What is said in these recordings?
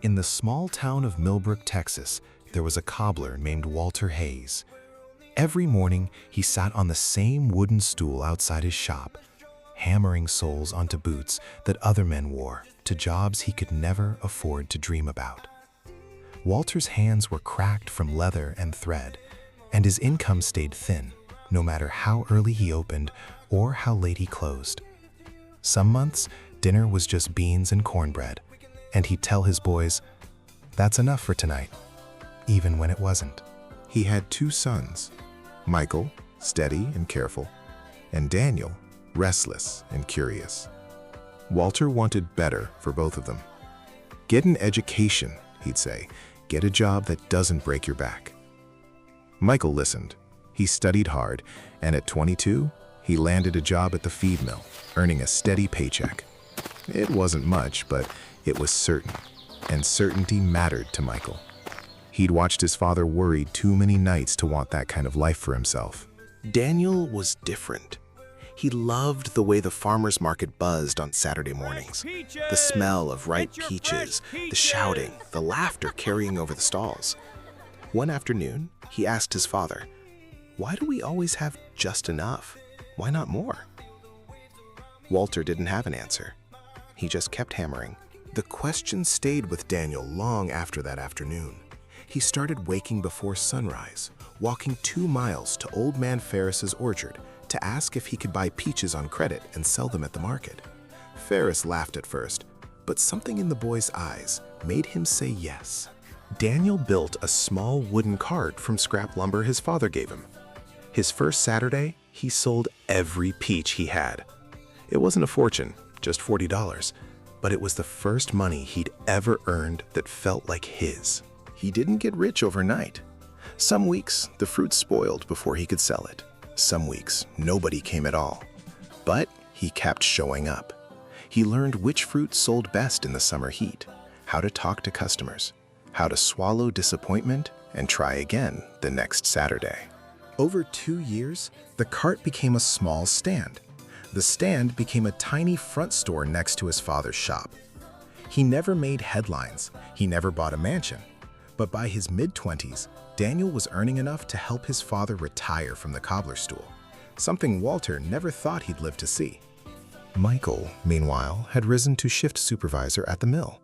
In the small town of Millbrook, Texas, there was a cobbler named Walter Hayes. Every morning, he sat on the same wooden stool outside his shop, hammering soles onto boots that other men wore to jobs he could never afford to dream about. Walter's hands were cracked from leather and thread, and his income stayed thin, no matter how early he opened or how late he closed. Some months, dinner was just beans and cornbread, and he'd tell his boys, "That's enough for tonight," even when it wasn't. He had two sons, Michael, steady and careful, and Daniel, restless and curious. Walter wanted better for both of them. "Get an education," he'd say. "Get a job that doesn't break your back." Michael listened. He studied hard, and at 22, he landed a job at the feed mill, earning a steady paycheck. It wasn't much, but it was certain, and certainty mattered to Michael. He'd watched his father worried too many nights to want that kind of life for himself. Daniel was different. He loved the way the farmer's market buzzed on Saturday mornings. The smell of ripe peaches, the shouting, the laughter carrying over the stalls. One afternoon, he asked his father, "Why do we always have just enough? Why not more?" Walter didn't have an answer. He just kept hammering. The question stayed with Daniel long after that afternoon. He started waking before sunrise, walking 2 miles to Old Man Ferris's orchard to ask if he could buy peaches on credit and sell them at the market. Ferris laughed at first, but something in the boy's eyes made him say yes. Daniel built a small wooden cart from scrap lumber his father gave him. His first Saturday, he sold every peach he had. It wasn't a fortune, just $40, but it was the first money he'd ever earned that felt like his. He didn't get rich overnight. Some weeks, the fruit spoiled before he could sell it. Some weeks, nobody came at all. But he kept showing up. He learned which fruit sold best in the summer heat, how to talk to customers, how to swallow disappointment and try again the next Saturday. Over 2 years, the cart became a small stand. The stand became a tiny front store next to his father's shop. He never made headlines. He never bought a mansion. But by his mid-20s, Daniel was earning enough to help his father retire from the cobbler stool, something Walter never thought he'd live to see. Michael, meanwhile, had risen to shift supervisor at the mill.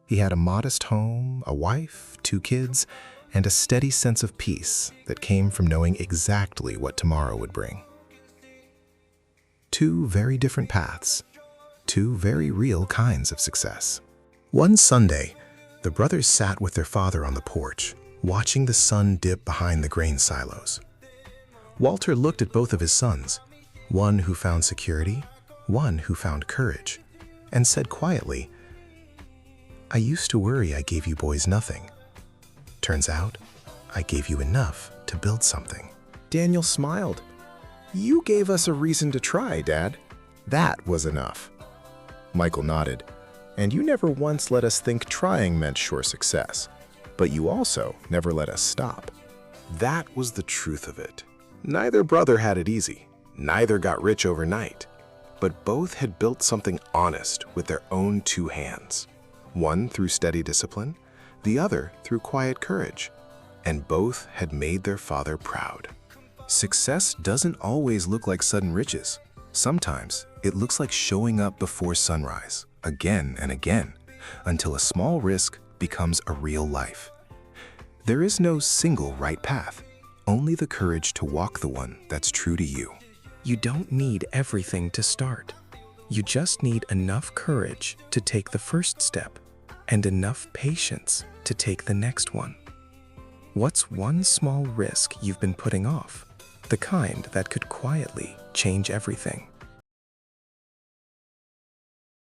He had a modest home, a wife, 2 kids, and a steady sense of peace that came from knowing exactly what tomorrow would bring. 2 very different paths, 2 very real kinds of success. One Sunday, the brothers sat with their father on the porch, watching the sun dip behind the grain silos. Walter looked at both of his sons, one who found security, one who found courage, and said quietly, "I used to worry I gave you boys nothing. Turns out, I gave you enough to build something." Daniel smiled. "You gave us a reason to try, Dad. That was enough." Michael nodded. "And you never once let us think trying meant sure success. But you also never let us stop." That was the truth of it. Neither brother had it easy. Neither got rich overnight. But both had built something honest with their own 2 hands. One through steady discipline, the other through quiet courage. And both had made their father proud. Success doesn't always look like sudden riches. Sometimes it looks like showing up before sunrise, again and again, until a small risk becomes a real life. There is no single right path, only the courage to walk the one that's true to you. You don't need everything to start. You just need enough courage to take the first step and enough patience to take the next one. What's one small risk you've been putting off? The kind that could quietly change everything.